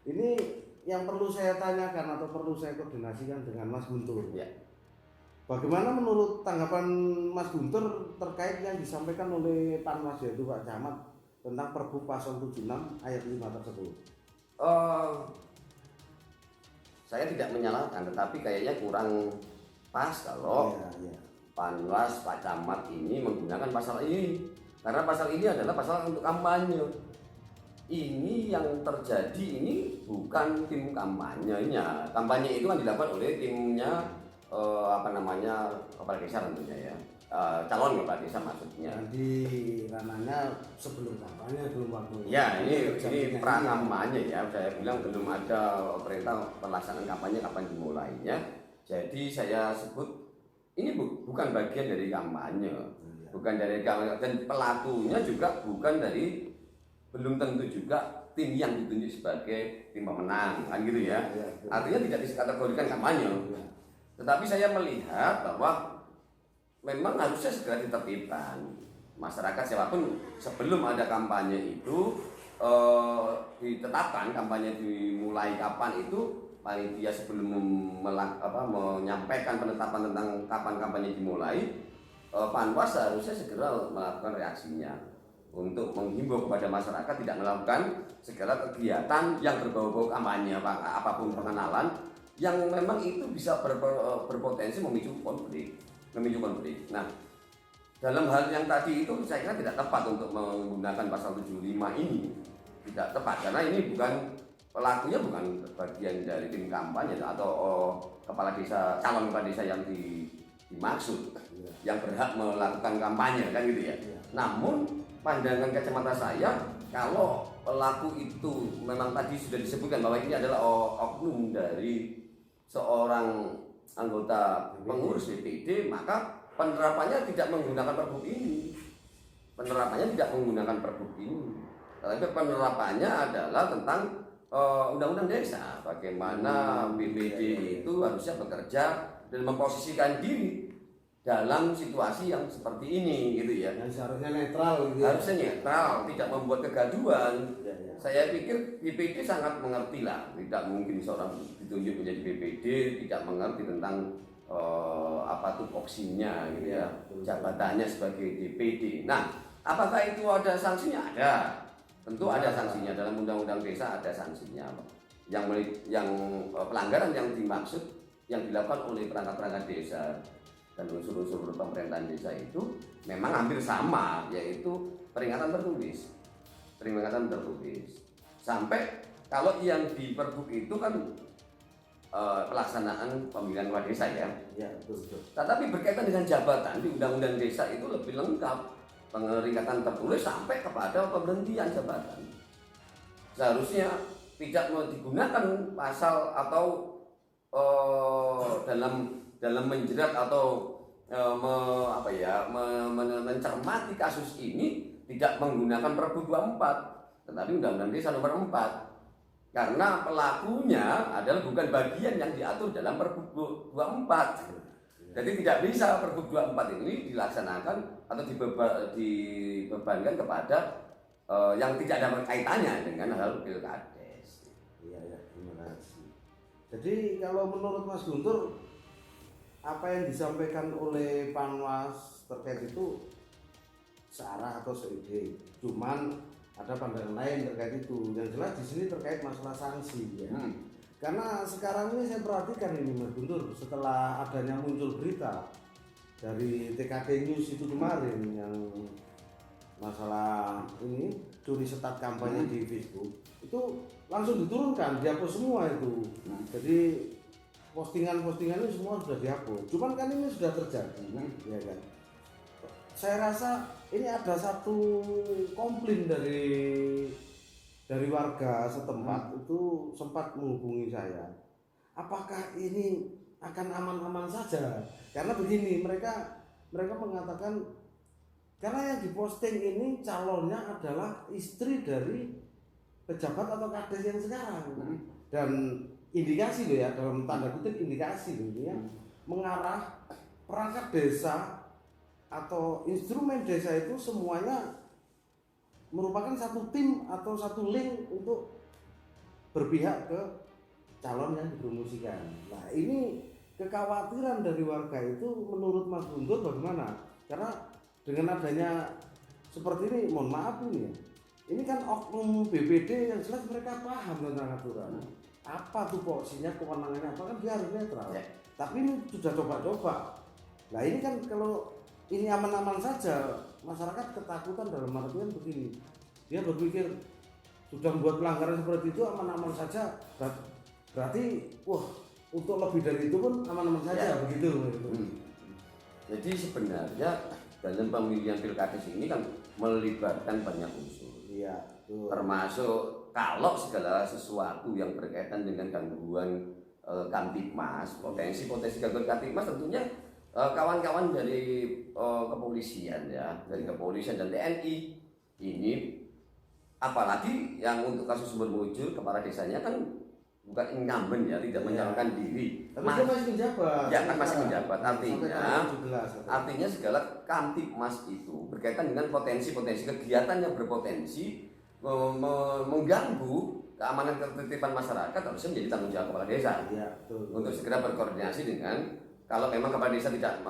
Ini yang perlu saya tanyakan atau perlu saya koordinasikan dengan Mas Guntur. Ya. Bagaimana menurut tanggapan Mas Guntur terkait yang disampaikan oleh Panwas yaitu Pak Camat tentang Perbu Pasal 76 ayat 5 tersebut? Saya tidak menyalahkan, tetapi kayaknya kurang pas kalau Panwas, Pak Camat ini menggunakan pasal ini, karena pasal ini adalah pasal untuk kampanye. Ini yang terjadi ini bukan tim kampanyenya. Kampanye itu kan dilakukan oleh timnya kepala desa tentunya ya, calon kepala desa maksudnya. Jadi ranahnya sebelum kampanye, belum waktu. Ya, ini pra kampanye ya. Saya bilang belum ada perintah pelaksanaan kampanye kapan dimulainya. Jadi saya sebut ini bukan bagian dari kampanye, bukan dari kampanye, dan pelakunya juga bukan dari, belum tentu juga tim yang ditunjuk sebagai tim pemenang, kan gitu ya. Artinya tidak dikategorikan kampanye. Tetapi saya melihat bahwa memang harusnya segera ditertibkan. Masyarakat siapapun sebelum ada kampanye itu ditetapkan kampanye dimulai kapan itu, paling dia sebelum menyampaikan penetapan tentang kapan kampanye dimulai, Panwas harusnya segera melakukan reaksinya untuk menghimbau kepada masyarakat tidak melakukan segala kegiatan yang berbau-bau kampanye, apapun pengenalan yang memang itu bisa berpotensi memicu konflik. Nah, dalam hal yang tadi itu saya kira tidak tepat untuk menggunakan pasal 75 ini. Tidak tepat karena ini pelakunya bukan bagian dari tim kampanye atau kepala desa, calon kepala desa yang dimaksud, yang berhak melakukan kampanye, kan gitu ya. Namun pandangan kacamata saya, kalau pelaku itu memang tadi sudah disebutkan bahwa ini adalah oknum dari seorang anggota pengurus DPD, maka penerapannya tidak menggunakan Perbu ini. Tapi penerapannya adalah tentang undang-undang desa. Bagaimana BPD itu harusnya bekerja dan memposisikan diri dalam situasi yang seperti ini, gitu ya. Harusnya netral, gitu. Harusnya netral, tidak membuat kegaduhan. Saya pikir BPD sangat mengerti lah. Tidak mungkin seorang ditunjuk menjadi BPD tidak mengerti tentang apa tupoksinya, gitu ya, jabatannya sebagai DPD. Nah, apakah itu ada sanksinya? Ada, tentu ada sanksinya. Dalam undang-undang desa ada sanksinya. Yang pelanggaran yang dimaksud yang dilakukan oleh perangkat-perangkat desa dan unsur-unsur pemerintahan desa itu memang hampir sama, yaitu peringatan tertulis. Sampai kalau yang di Pergub itu kan pelaksanaan pemilihan kepala desa ya. Ya, betul. Tetapi berkaitan dengan jabatan di undang-undang desa itu lebih lengkap, peringatan tertulis sampai kepada pemberhentian jabatan. Seharusnya tidak mau digunakan pasal atau dalam menjerat atau mencermati kasus ini tidak menggunakan Perbu 24, tetapi Undang-Undang Desa nomor 4, karena pelakunya adalah bukan bagian yang diatur dalam Perbu 24. Jadi tidak bisa Perbu 24 ini dilaksanakan atau dibebankan kepada yang tidak ada kaitannya dengan hal pilkades. Iya, terima kasih. Jadi kalau menurut Mas Guntur, apa yang disampaikan oleh Panwas terkait itu searah atau seide, cuman ada pandangan lain terkait itu. Yang jelas di sini terkait masalah sanksi ya. Karena sekarang ini saya perhatikan ini Mas Guntur, setelah adanya muncul berita dari TKD News itu kemarin yang masalah ini curi setat kampanye di Facebook, itu langsung diturunkan, dihapus semua itu. Jadi postingan-postingan ini semua sudah dihapus. Cuman kan ini sudah terjadi, ya kan? Saya rasa ini ada satu komplain dari warga setempat itu sempat menghubungi saya. Apakah ini akan aman-aman saja? Karena begini, mereka mengatakan karena yang diposting ini calonnya adalah istri dari pejabat atau kades yang sekarang, dan indikasi loh ya, dalam tanda kutip indikasi loh ya, mengarah perangkat desa atau instrumen desa itu semuanya merupakan satu tim atau satu link untuk berpihak ke calon yang dipromosikan. Nah ini kekhawatiran dari warga itu menurut Mas Guntur bagaimana? Karena dengan adanya seperti ini, mohon maaf ini kan oknum BPD yang jelas mereka paham tentang aturan. Apa tuh porsinya, kewenangannya apa, kan dia harus netral. Ya. Tapi ini sudah coba-coba. Nah ini kan kalau ini aman-aman saja, masyarakat ketakutan dalam artian begini. Dia berpikir sudah membuat pelanggaran seperti itu aman-aman saja. Berarti wah, untuk lebih dari itu pun aman-aman saja, begitu. Jadi sebenarnya dalam pemilihan pilkades ini kan melibatkan banyak unsur. Iya, betul. Termasuk kalau segala sesuatu yang berkaitan dengan gangguan Kamtipmas, potensi gangguan Kamtipmas tentunya kawan-kawan dari kepolisian ya, dari kepolisian dan TNI ini, apalagi yang untuk kasus Sumber Mujur kepala desanya kan bukan incumbent ya, tidak mencalonkan diri. Tapi dia masih menjabat. Ya kan masih menjabat. Artinya segala Kamtipmas itu berkaitan dengan potensi-potensi kegiatan yang berpotensi mengganggu keamanan ketertiban masyarakat, harusnya menjadi tanggung jawab kepala desa. Ya, betul. Untuk segera berkoordinasi dengan, kalau memang kepala desa tidak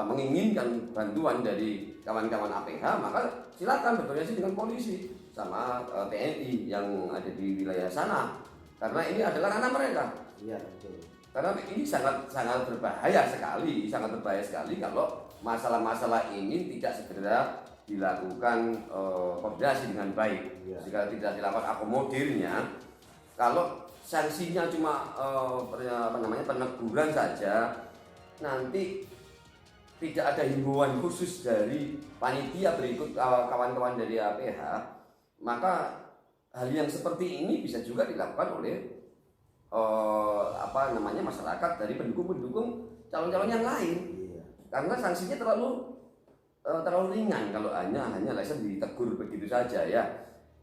menginginkan bantuan dari kawan-kawan APH, maka silakan berkoordinasi dengan polisi sama TNI yang ada di wilayah sana. Karena ini adalah ranah mereka. Iya, betul. Karena ini sangat berbahaya sekali kalau masalah-masalah ini tidak segera dilakukan koordinasi dengan baik. Ya. Jika tidak dilakukan akomodirnya, kalau sanksinya cuma peneguran saja, nanti tidak ada himbauan khusus dari panitia berikut kawan-kawan dari APH, maka hal yang seperti ini bisa juga dilakukan oleh masyarakat dari pendukung calon-calon yang lain. Iya. Karena sanksinya terlalu ringan kalau hanya langsung ditegur begitu saja ya.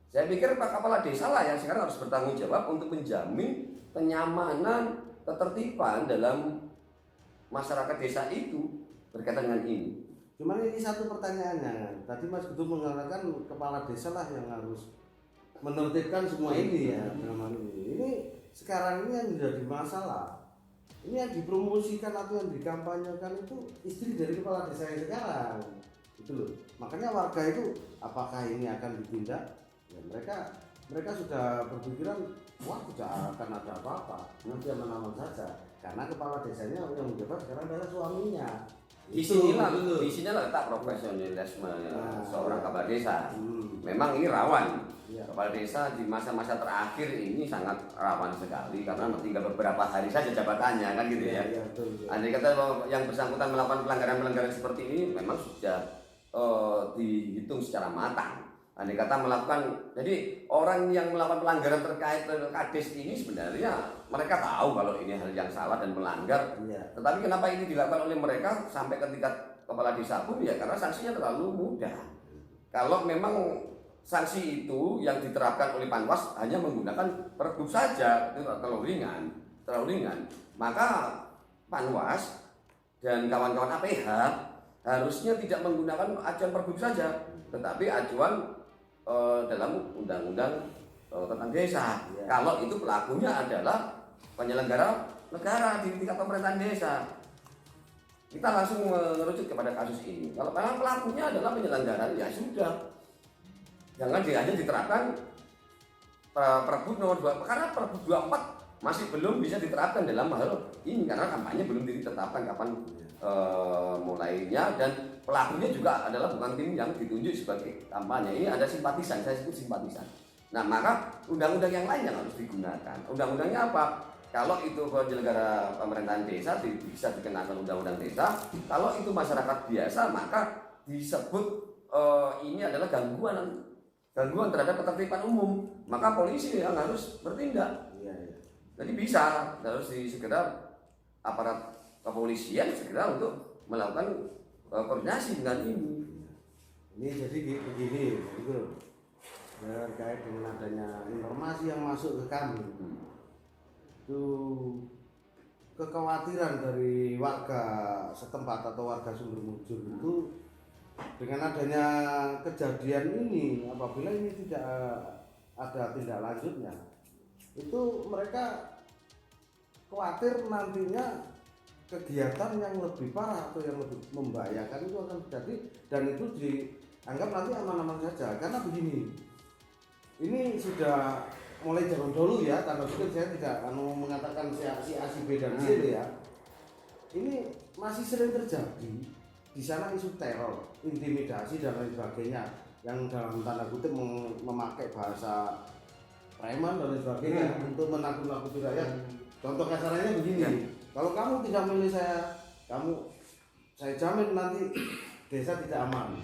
Saya pikir Pak Kepala Desa lah yang sekarang harus bertanggung jawab untuk menjamin kenyamanan, ketertiban dalam masyarakat desa itu berkaitan dengan ini. Cuman ini satu pertanyaannya. Tadi Mas Guntur mengatakan kepala desa lah yang harus menertibkan semua ini ya. Ini sekarang ini yang menjadi masalah. Ini yang dipromosikan atau yang dikampanyekan itu istri dari kepala desa yang sekarang. Itu loh. Makanya warga itu apakah ini akan ditindak? Ya mereka sudah berpikiran wah tidak akan ada apa-apa. Nanti aman-aman saja. Karena kepala desanya yang menjabat sekarang adalah suaminya. Di sini letak profesionalisme seorang kepala desa. Memang ini rawan. Ya. Kepala desa di masa-masa terakhir ini sangat rawan sekali karena tinggal beberapa hari saja jabatannya kan gitu ya. Ya, betul. Andai kata yang bersangkutan melakukan pelanggaran superti ini memang sudah dihitung secara matang. Andai kata melakukan, jadi orang yang melakukan pelanggaran terkait kades ini sebenarnya mereka tahu kalau ini hal yang salah dan melanggar. Ya. Tetapi kenapa ini dilakukan oleh mereka sampai ke tingkat kepala desa pun ya karena sanksinya terlalu mudah. Kalau memang sanksi itu yang diterapkan oleh Panwas hanya menggunakan pergub saja, itu terlalu ringan. Maka Panwas dan kawan-kawan APH harusnya tidak menggunakan acuan pergub saja, tetapi acuan dalam undang-undang tentang desa. Ya. Kalau itu pelakunya adalah penyelenggara negara di tingkat pemerintahan desa, kita langsung merujuk kepada kasus ini. Kalau memang pelakunya adalah penyelenggara, ya sudah. Jangan hanya diterapkan Pergub nomor 2, karena Pergub 24 masih belum bisa diterapkan dalam hal ini karena kampanye belum ditetapkan kapan mulainya dan pelakunya juga adalah bukan tim yang ditunjuk sebagai kampanye. Ini ada simpatisan, saya sebut simpatisan. Nah maka undang-undang yang lain yang harus digunakan. Undang-undangnya apa? Kalau itu penyelenggara pemerintahan desa bisa dikenakan undang-undang desa. Kalau itu masyarakat biasa maka disebut ini adalah gangguan terhadap ketertiban umum, maka polisi yang harus bertindak. Iya. Jadi bisa harus segera aparat kepolisian segera untuk melakukan koordinasi dengan ini. Ini jadi begini, gitu. Terkait dengan adanya informasi yang masuk ke kami, itu kekhawatiran dari warga setempat atau warga Sumber Mujur itu dengan adanya kejadian ini, apabila ini tidak ada tindak lanjutnya, itu mereka khawatir nantinya kegiatan yang lebih parah atau yang lebih membahayakan itu akan terjadi, dan itu dianggap nanti aman-aman saja. Karena begini, ini sudah mulai zaman dulu ya, tanda kutip saya tidak mengatakan si A, si B dan C ya. Ini masih sering terjadi di sana isu teror, intimidasi dan lain sebagainya, yang dalam tanda kutip memakai bahasa preman dan lain sebagainya untuk menakut-nakuti rakyat. Contoh kasarannya begini, kalau kamu tidak milih saya jamin nanti desa tidak aman.